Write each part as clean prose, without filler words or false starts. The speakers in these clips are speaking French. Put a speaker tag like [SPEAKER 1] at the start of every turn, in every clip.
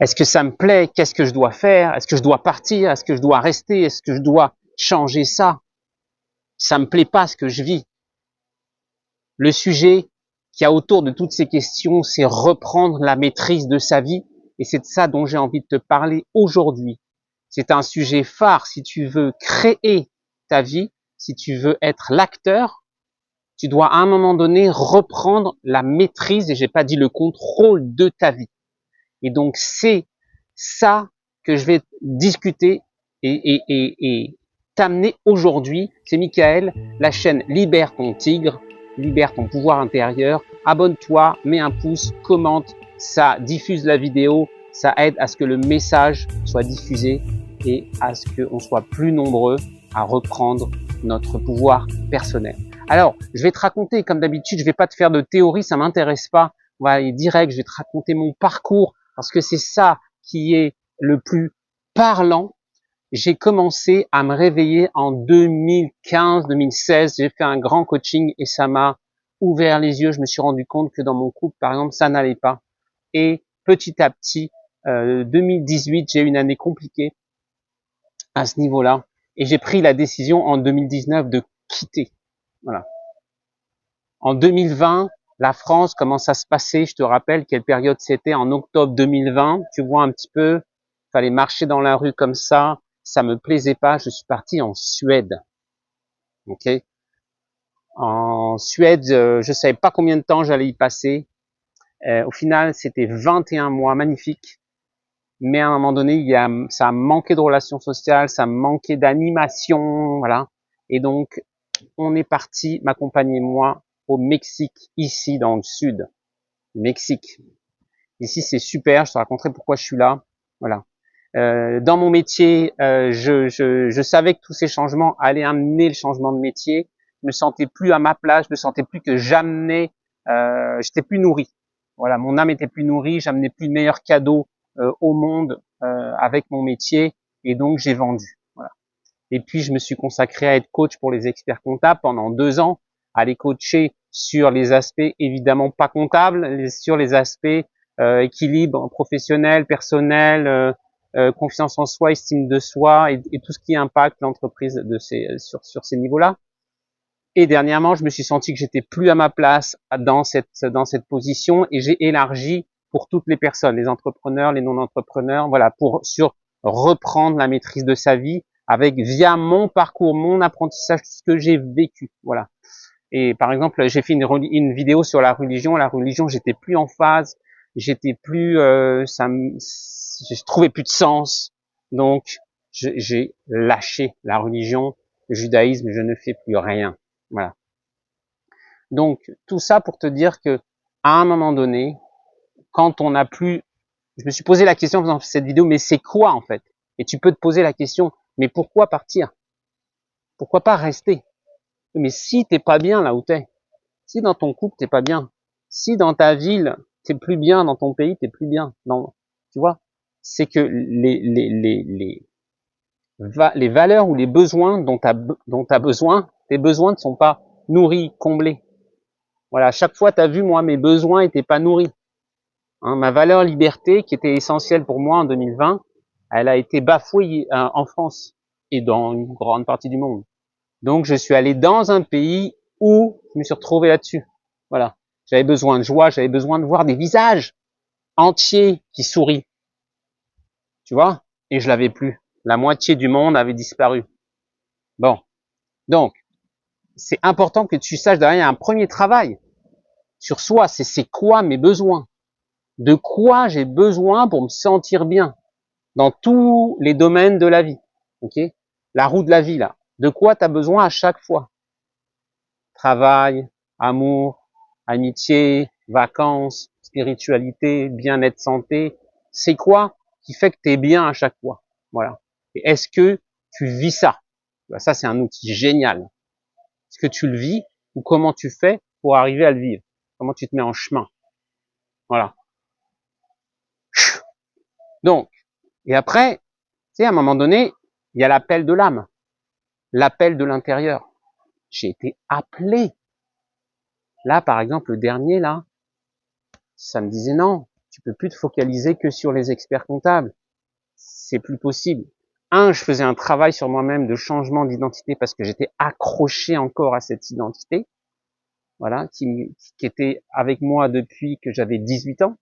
[SPEAKER 1] Est-ce que ça me plaît? Qu'est-ce que je dois faire? Est-ce que je dois partir? Est-ce que je dois rester? Est-ce que je dois changer ça? Ça me plaît pas ce que je vis. Le sujet qu'il y a autour de toutes ces questions, c'est reprendre la maîtrise de sa vie. Et c'est de ça dont j'ai envie de te parler aujourd'hui. C'est un sujet phare si tu veux créer ta vie, si tu veux être l'acteur, tu dois à un moment donné reprendre la maîtrise, et j'ai pas dit le contrôle de ta vie. Et donc c'est ça que je vais discuter et t'amener aujourd'hui. C'est Michael, la chaîne Libère ton tigre, libère ton pouvoir intérieur. Abonne-toi, mets un pouce, commente, ça diffuse la vidéo, ça aide à ce que le message soit diffusé et à ce qu'on soit plus nombreux à reprendre notre pouvoir personnel. Alors, je vais te raconter, comme d'habitude, je vais pas te faire de théorie, ça m'intéresse pas. On va aller direct, je vais te raconter mon parcours, parce que c'est ça qui est le plus parlant. J'ai commencé à me réveiller en 2015-2016. J'ai fait un grand coaching et ça m'a ouvert les yeux. Je me suis rendu compte que dans mon couple, par exemple, ça n'allait pas. Et petit à petit, 2018, j'ai eu une année compliquée à ce niveau-là. Et j'ai pris la décision en 2019 de quitter. Voilà. En 2020, la France, comment ça se passait? Je te rappelle quelle période c'était en octobre 2020. Tu vois un petit peu, fallait marcher dans la rue comme ça. Ça me plaisait pas. Je suis parti en Suède. Ok. En Suède, je savais pas combien de temps j'allais y passer. Au final, c'était 21 mois magnifiques. Mais à un moment donné, ça a manqué de relations sociales, ça manquait d'animation, voilà. Et donc, on est parti, ma compagne et moi, au Mexique, ici dans le sud. Mexique. Ici, c'est super. Je te raconterai pourquoi je suis là. Voilà. Dans mon métier, je savais que tous ces changements allaient amener le changement de métier. Je me sentais plus à ma place. Je me sentais plus que j'amenais. J'étais plus nourri. Voilà, mon âme était plus nourrie. J'amenais plus de meilleurs cadeaux au monde avec mon métier. Et donc, j'ai vendu. Voilà. Et puis, je me suis consacré à être coach pour les experts comptables pendant 2 ans, à les coacher sur les aspects évidemment pas comptables, sur les aspects équilibre professionnel, personnel, confiance en soi, estime de soi et tout ce qui impacte l'entreprise de sur ces niveaux-là. Et dernièrement, je me suis senti que j'étais plus à ma place dans cette position et j'ai élargi pour toutes les personnes, les entrepreneurs, les non-entrepreneurs, voilà, pour reprendre la maîtrise de sa vie avec via mon parcours, mon apprentissage, ce que j'ai vécu, voilà. Et par exemple, j'ai fait une vidéo sur la religion. La religion, j'étais plus en phase, j'étais plus, je trouvais plus de sens. Donc, j'ai lâché la religion, le judaïsme, je ne fais plus rien. Voilà. Donc, tout ça pour te dire que, à un moment donné, quand on n'a plus, je me suis posé la question en faisant cette vidéo, mais c'est quoi en fait? Et tu peux te poser la question, mais pourquoi partir? Pourquoi pas rester? Mais si t'es pas bien là où t'es, si dans ton couple t'es pas bien, si dans ta ville t'es plus bien, dans ton pays t'es plus bien, non, tu vois, c'est que les valeurs ou les besoins dont t'as besoin, tes besoins ne sont pas nourris, comblés. Voilà, à chaque fois t'as vu, moi mes besoins étaient pas nourris. Hein, ma valeur liberté qui était essentielle pour moi en 2020, elle a été bafouée en France et dans une grande partie du monde. Donc je suis allé dans un pays où je me suis retrouvé là-dessus. Voilà. J'avais besoin de joie, j'avais besoin de voir des visages entiers qui sourient. Tu vois? Et je l'avais plus. La moitié du monde avait disparu. Bon. Donc, c'est important que tu saches derrière un premier travail sur soi, c'est quoi mes besoins? De quoi j'ai besoin pour me sentir bien dans tous les domaines de la vie? OK? La roue de la vie là. De quoi tu as besoin à chaque fois? Travail, amour, amitié, vacances, spiritualité, bien-être, santé. C'est quoi qui fait que tu es bien à chaque fois? Voilà. Et est-ce que tu vis ça? Ça, c'est un outil génial. Est-ce que tu le vis ou comment tu fais pour arriver à le vivre? Comment tu te mets en chemin? Voilà. Donc, et après, tu sais, à un moment donné, il y a l'appel de l'âme, l'appel de l'intérieur. J'ai été appelé. Là, par exemple, le dernier, là, ça me disait non, Tu peux plus te focaliser que sur les experts comptables. C'est plus possible. Je faisais un travail sur moi-même de changement d'identité parce que j'étais accroché encore à cette identité, voilà, qui était avec moi depuis que j'avais 18 ans.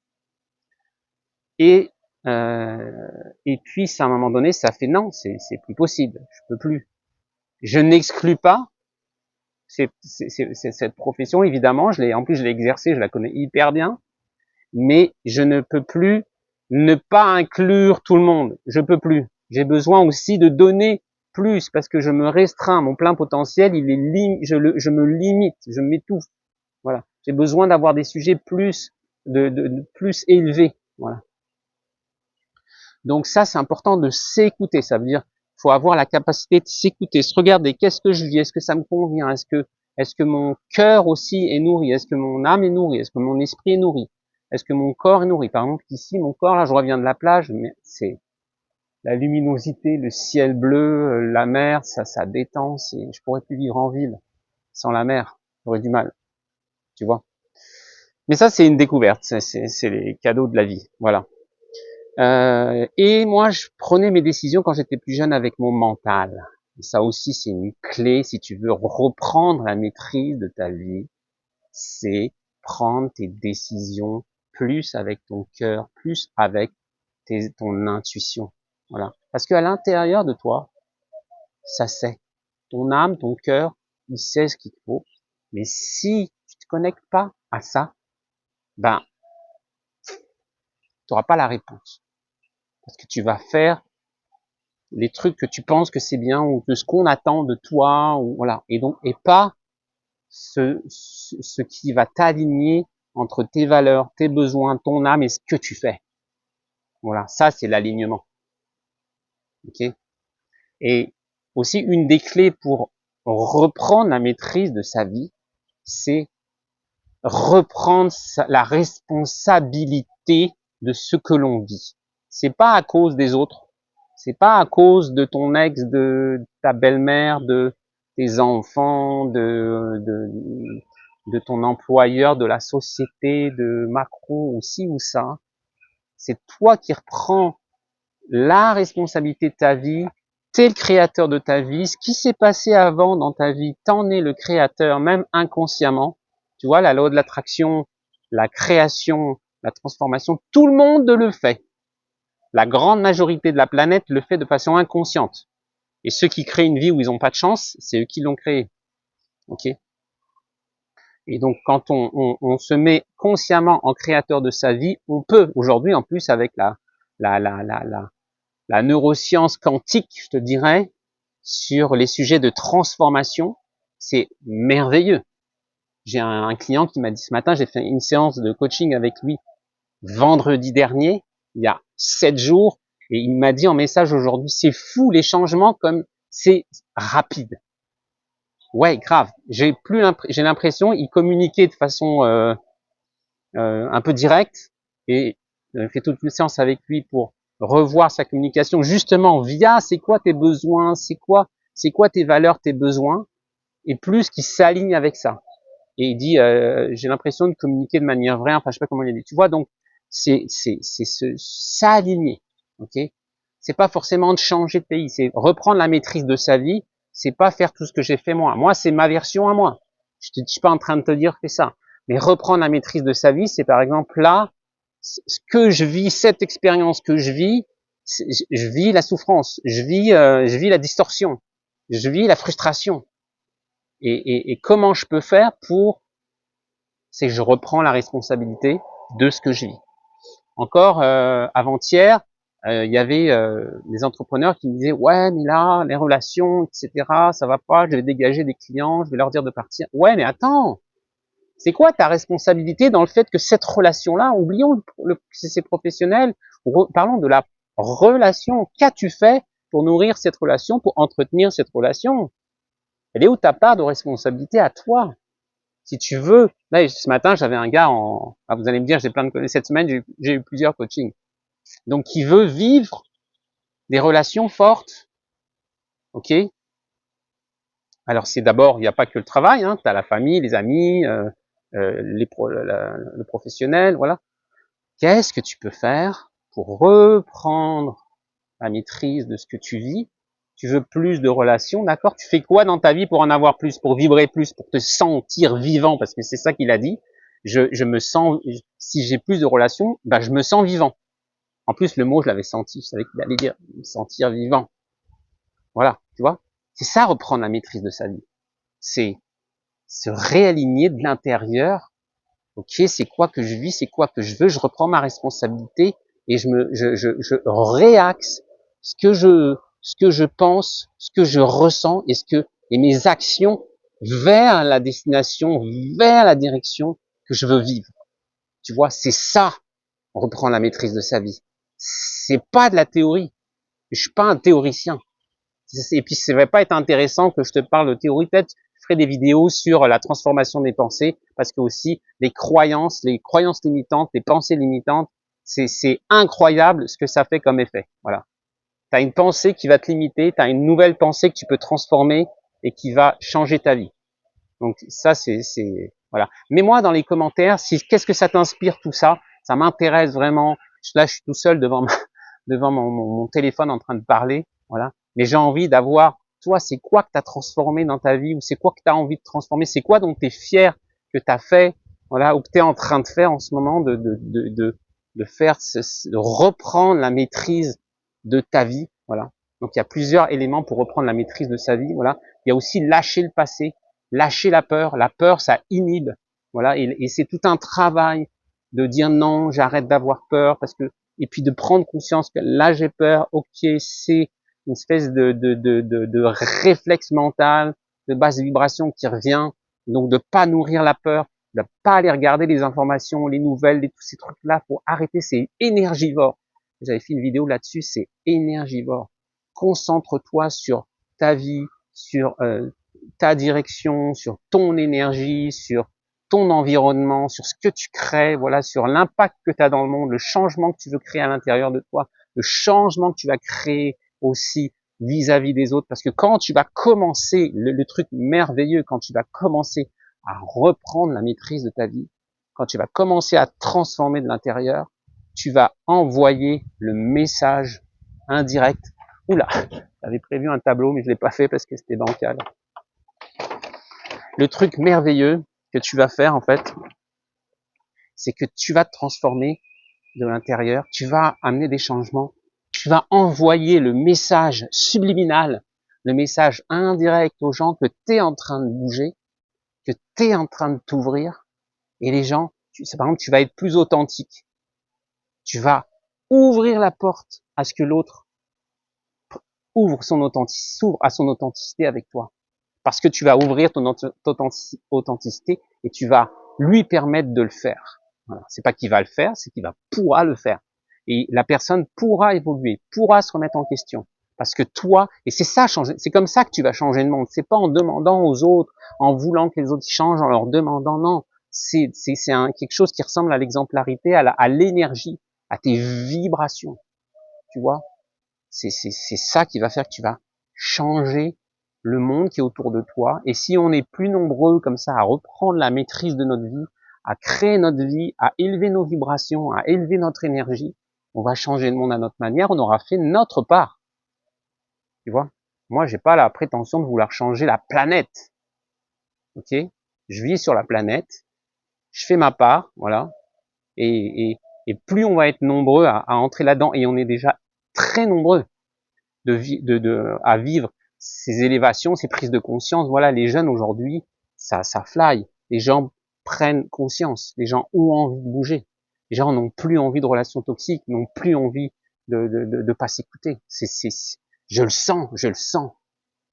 [SPEAKER 1] Et puis, à un moment donné, ça fait non, c'est plus possible, je peux plus. Je n'exclus pas cette profession, évidemment, en plus je l'ai exercée, je la connais hyper bien, mais je ne peux plus ne pas inclure tout le monde. Je peux plus. J'ai besoin aussi de donner plus parce que je me restreins. Mon plein potentiel, je me limite, je m'étouffe. Voilà. J'ai besoin d'avoir des sujets plus plus élevés. Voilà. Donc ça, c'est important de s'écouter. Ça veut dire, faut avoir la capacité de s'écouter, se regarder. Qu'est-ce que je vis? Est-ce que ça me convient? Est-ce que mon cœur aussi est nourri? Est-ce que mon âme est nourrie? Est-ce que mon esprit est nourri? Est-ce que mon corps est nourri? Par exemple, ici, mon corps, là, je reviens de la plage, mais c'est la luminosité, le ciel bleu, la mer, ça détend. Je pourrais plus vivre en ville sans la mer. J'aurais du mal, tu vois. Mais ça, c'est une découverte. C'est les cadeaux de la vie. Voilà. Et moi, je prenais mes décisions quand j'étais plus jeune avec mon mental. Et ça aussi, c'est une clé si tu veux reprendre la maîtrise de ta vie. C'est prendre tes décisions plus avec ton cœur, plus avec ton intuition. Voilà. Parce qu'à l'intérieur de toi, ça sait. Ton âme, ton cœur, il sait ce qu'il te faut. Mais si tu te connectes pas à ça, ben, tu n'auras pas la réponse. Parce que tu vas faire les trucs que tu penses que c'est bien ou que ce qu'on attend de toi, ou voilà. Et donc, et pas ce qui va t'aligner entre tes valeurs, tes besoins, ton âme et ce que tu fais. Voilà, ça c'est l'alignement. Ok. Et aussi une des clés pour reprendre la maîtrise de sa vie, c'est reprendre la responsabilité de ce que l'on vit. C'est pas à cause des autres, c'est pas à cause de ton ex, de ta belle-mère, de tes enfants, de ton employeur, de la société, de Macron ou ci ou ça. C'est toi qui reprends la responsabilité de ta vie. T'es le créateur de ta vie. Ce qui s'est passé avant dans ta vie, t'en es le créateur, même inconsciemment. Tu vois, la loi de l'attraction, la création, la transformation, tout le monde le fait. La grande majorité de la planète le fait de façon inconsciente. Et ceux qui créent une vie où ils n'ont pas de chance, c'est eux qui l'ont créée. Ok. Et donc, quand on se met consciemment en créateur de sa vie, on peut aujourd'hui, en plus, avec la neuroscience quantique, je te dirais, sur les sujets de transformation, c'est merveilleux. J'ai un client qui m'a dit ce matin, j'ai fait une séance de coaching avec lui vendredi dernier, il y a 7 jours, et il m'a dit en message aujourd'hui, c'est fou les changements comme c'est rapide. Ouais, grave. J'ai l'impression, il communiquait de façon un peu directe, et j'ai fait toute une séance avec lui pour revoir sa communication justement via c'est quoi tes besoins, c'est quoi tes valeurs, tes besoins, et plus qui s'aligne avec ça. Et il dit j'ai l'impression de communiquer de manière vraie, enfin je sais pas comment il a dit. Tu vois, donc c'est s'aligner, ok. C'est pas forcément de changer de pays, c'est reprendre la maîtrise de sa vie. C'est pas faire tout ce que j'ai fait moi. Moi, c'est ma version à moi. Je suis pas en train de te dire fais ça. Mais reprendre la maîtrise de sa vie, c'est par exemple là, ce que je vis, cette expérience que je vis la souffrance, je vis la distorsion, je vis la frustration. Et comment je peux faire pour, c'est que je reprends la responsabilité de ce que je vis. Encore avant-hier, il y avait des entrepreneurs qui me disaient ouais mais là les relations etc ça va pas, je vais dégager des clients, je vais leur dire de partir. Ouais mais attends, c'est quoi ta responsabilité dans le fait que cette relation-là, oublions c'est professionnel, parlons de la relation. Qu'as-tu fait pour nourrir cette relation, pour entretenir cette relation? Elle est où ta part de responsabilité à toi? Si tu veux, là ce matin j'avais un gars vous allez me dire j'ai plein de cette semaine j'ai eu plusieurs coachings. Donc qui veut vivre des relations fortes, ok. Alors c'est d'abord, il n'y a pas que le travail, tu as la famille, les amis, le professionnel, voilà. Qu'est-ce que tu peux faire pour reprendre la maîtrise de ce que tu vis? Tu veux plus de relations, d'accord? Tu fais quoi dans ta vie pour en avoir plus, pour vibrer plus, pour te sentir vivant? Parce que c'est ça qu'il a dit. Je me sens, si j'ai plus de relations, ben je me sens vivant. En plus, le mot, je l'avais senti. Je savais qu'il allait dire me sentir vivant. Voilà, tu vois? C'est ça, reprendre la maîtrise de sa vie. C'est se réaligner de l'intérieur. Ok, c'est quoi que je vis, c'est quoi que je veux, je reprends ma responsabilité et je réaxe ce que je pense, ce que je ressens et mes actions vers la destination, vers la direction que je veux vivre. Tu vois, c'est ça, reprendre la maîtrise de sa vie. C'est pas de la théorie. Je suis pas un théoricien. Et puis, ça va pas être intéressant que je te parle de théorie. Peut-être, je ferai des vidéos sur la transformation des pensées, parce que aussi, les croyances limitantes, les pensées limitantes, c'est incroyable ce que ça fait comme effet. Voilà. Tu as une pensée qui va te limiter, tu as une nouvelle pensée que tu peux transformer et qui va changer ta vie. Donc, ça, voilà. Mets-moi dans les commentaires, qu'est-ce que ça t'inspire tout ça? Ça m'intéresse vraiment. Là, je suis tout seul devant mon téléphone en train de parler. Voilà. Mais j'ai envie d'avoir, toi, c'est quoi que tu as transformé dans ta vie, ou c'est quoi que tu as envie de transformer, c'est quoi dont tu es fier que tu as fait, voilà, ou que tu es en train de faire en ce moment, de faire, de reprendre la maîtrise de ta vie, voilà. Donc il y a plusieurs éléments pour reprendre la maîtrise de sa vie, voilà. Il y a aussi lâcher le passé, lâcher la peur ça inhibe, voilà, et c'est tout un travail de dire non, j'arrête d'avoir peur, parce que, et puis de prendre conscience que là j'ai peur, ok, c'est une espèce de réflexe mental, de basse vibration qui revient, donc de pas nourrir la peur, de pas aller regarder les informations, les nouvelles, tous ces trucs-là, faut arrêter, c'est énergivore. J'avais fait une vidéo là-dessus, c'est énergivore. Concentre-toi sur ta vie, sur ta direction, sur ton énergie, sur ton environnement, sur ce que tu crées, voilà, sur l'impact que tu as dans le monde, le changement que tu veux créer à l'intérieur de toi, le changement que tu vas créer aussi vis-à-vis des autres, parce que quand tu vas commencer, le truc merveilleux, quand tu vas commencer à reprendre la maîtrise de ta vie, quand tu vas commencer à transformer de l'intérieur, tu vas envoyer le message indirect. Oula, j'avais prévu un tableau, mais je l'ai pas fait parce que c'était bancal. Le truc merveilleux que tu vas faire, en fait, c'est que tu vas te transformer de l'intérieur, tu vas amener des changements, tu vas envoyer le message subliminal, le message indirect aux gens que tu es en train de bouger, que tu es en train de t'ouvrir, et les gens, par exemple, tu vas être plus authentique. Tu vas ouvrir la porte à ce que l'autre s'ouvre à son authenticité avec toi. Parce que tu vas ouvrir ton authenticité et tu vas lui permettre de le faire. Voilà. C'est pas qu'il va le faire, c'est qu'il pourra le faire. Et la personne pourra évoluer, pourra se remettre en question. Parce que toi, et c'est ça changer, c'est comme ça que tu vas changer le monde. C'est pas en demandant aux autres, en voulant que les autres changent, en leur demandant, non. C'est quelque chose qui ressemble à l'exemplarité, à l'énergie, à tes vibrations. Tu vois? C'est ça qui va faire que tu vas changer le monde qui est autour de toi. Et si on est plus nombreux comme ça à reprendre la maîtrise de notre vie, à créer notre vie, à élever nos vibrations, à élever notre énergie, on va changer le monde à notre manière, on aura fait notre part. Tu vois? Moi, j'ai pas la prétention de vouloir changer la planète. Ok? Je vis sur la planète, je fais ma part, voilà. Et plus on va être nombreux à entrer là-dedans, et on est déjà très nombreux à vivre ces élévations, ces prises de conscience. Voilà, les jeunes aujourd'hui, ça fly. Les gens prennent conscience. Les gens ont envie de bouger. Les gens n'ont plus envie de relations toxiques, n'ont plus envie de pas s'écouter. Je le sens, je le sens.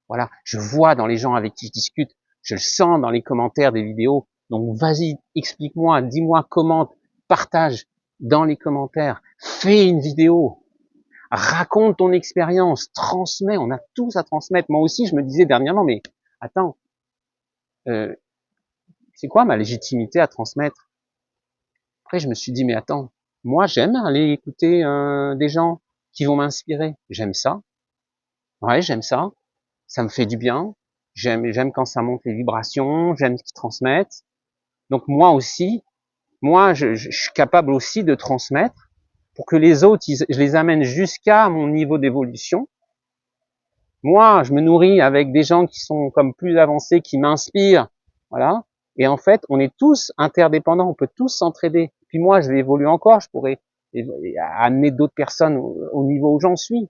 [SPEAKER 1] Voilà, je vois dans les gens avec qui je discute, je le sens dans les commentaires des vidéos. Donc vas-y, explique-moi, dis-moi, commente, partage dans les commentaires, fais une vidéo, raconte ton expérience, transmets, on a tous à transmettre. Moi aussi, je me disais dernièrement, mais attends, c'est quoi ma légitimité à transmettre? Après, je me suis dit, mais attends, moi, j'aime aller écouter des gens qui vont m'inspirer. J'aime ça. Ouais, j'aime ça. Ça me fait du bien. J'aime quand ça monte les vibrations. J'aime ce qu'ils transmettent. Donc moi aussi, Moi, je suis capable aussi de transmettre pour que les autres, je les amène jusqu'à mon niveau d'évolution. Moi, je me nourris avec des gens qui sont comme plus avancés, qui m'inspirent, voilà. Et en fait, on est tous interdépendants, on peut tous s'entraider. Puis moi, je vais évoluer encore, je pourrais amener d'autres personnes au niveau où j'en suis,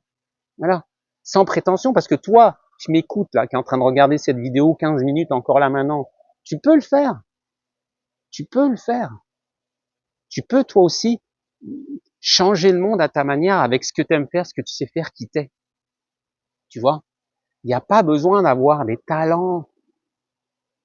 [SPEAKER 1] voilà. Sans prétention, parce que toi, tu m'écoutes là, qui est en train de regarder cette vidéo 15 minutes encore là maintenant, tu peux le faire. Tu peux le faire. Tu peux toi aussi changer le monde à ta manière avec ce que tu aimes faire, ce que tu sais faire, qui t'es. Tu vois? Il n'y a pas besoin d'avoir des talents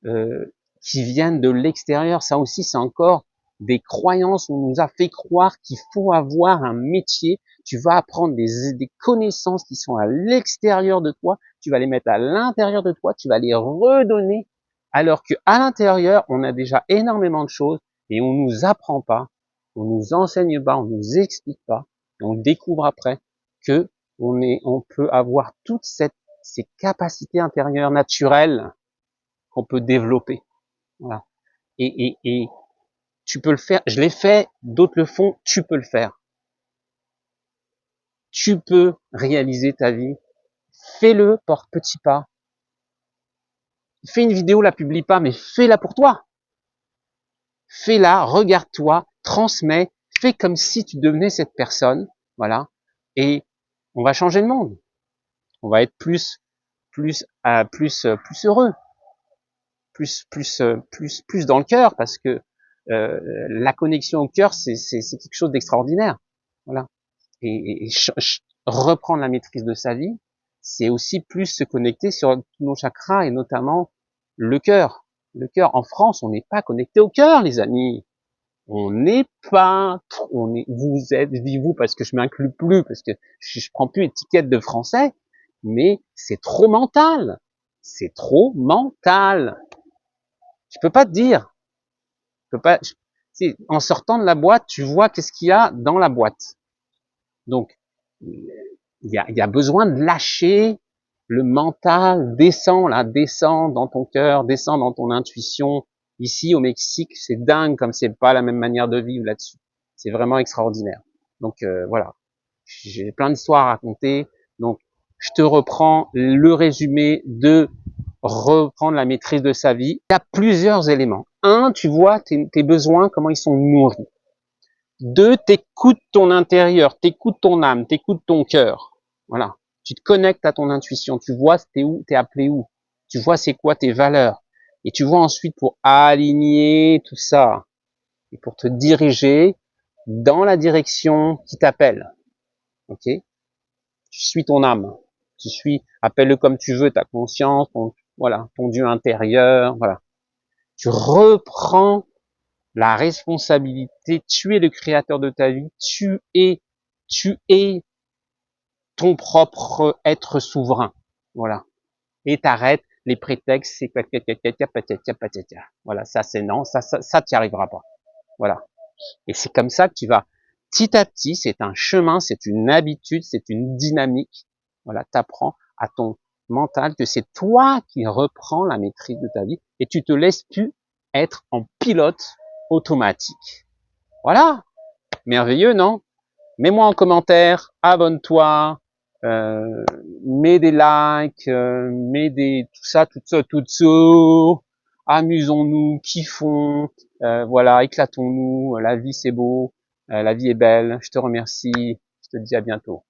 [SPEAKER 1] qui viennent de l'extérieur. Ça aussi, c'est encore des croyances où on nous a fait croire qu'il faut avoir un métier. Tu vas apprendre des connaissances qui sont à l'extérieur de toi. Tu vas les mettre à l'intérieur de toi. Tu vas les redonner. Alors que à l'intérieur, on a déjà énormément de choses et on nous apprend pas, on nous enseigne pas, on nous explique pas. Et on découvre après que on peut avoir toutes ces capacités intérieures naturelles qu'on peut développer. Voilà. Et tu peux le faire. Je l'ai fait, d'autres le font. Tu peux le faire. Tu peux réaliser ta vie. Fais-le par petits pas. Fais une vidéo, la publie pas, mais fais-la pour toi. Fais-la, regarde-toi, transmets, fais comme si tu devenais cette personne. Voilà. Et on va changer le monde. On va être plus heureux, plus dans le cœur, parce que la connexion au cœur, c'est quelque chose d'extraordinaire. Voilà. Et reprendre la maîtrise de sa vie, c'est aussi plus se connecter sur tous nos chakras et notamment le cœur. Le cœur. En France, on n'est pas connecté au cœur, les amis. On n'est pas, vous êtes, je dis vous parce que je m'inclus plus, parce que je prends plus étiquette de français, mais c'est trop mental. C'est trop mental. Je peux pas te dire. Je peux pas, en sortant de la boîte, tu vois qu'est-ce qu'il y a dans la boîte. Donc, il y a besoin de lâcher le mental, descend dans ton cœur, descend dans ton intuition. Ici, au Mexique, c'est dingue comme c'est pas la même manière de vivre là-dessus. C'est vraiment extraordinaire. Donc, voilà. J'ai plein d'histoires à raconter. Donc, je te reprends le résumé de reprendre la maîtrise de sa vie. Il y a plusieurs éléments. Un, tu vois tes besoins, comment ils sont nourris. Deux, t'écoutes ton intérieur, t'écoutes ton âme, t'écoutes ton cœur. Voilà. Tu te connectes à ton intuition. Tu vois t'es où, t'es appelé où. Tu vois c'est quoi tes valeurs. Et tu vois ensuite pour aligner tout ça et pour te diriger dans la direction qui t'appelle. Ok? Tu suis ton âme. Tu suis, appelle-le comme tu veux, ta conscience, ton Dieu intérieur, voilà. Tu reprends la responsabilité, tu es le créateur de ta vie, tu es ton propre être souverain. Voilà. Et t'arrêtes les prétextes, c'est voilà, ça c'est non, ça t'y arrivera pas. Voilà. Et c'est comme ça que tu vas petit à petit, c'est un chemin, c'est une habitude, c'est une dynamique. Voilà, t'apprends à ton mental que c'est toi qui reprends la maîtrise de ta vie et tu te laisses plus être en pilote automatique. Voilà. Merveilleux, non? Mets-moi en commentaire, abonne-toi, euh, mets des likes, mets des tout ça, amusons-nous, kiffons, voilà, éclatons-nous, la vie c'est beau, la vie est belle, je te remercie, je te dis à bientôt.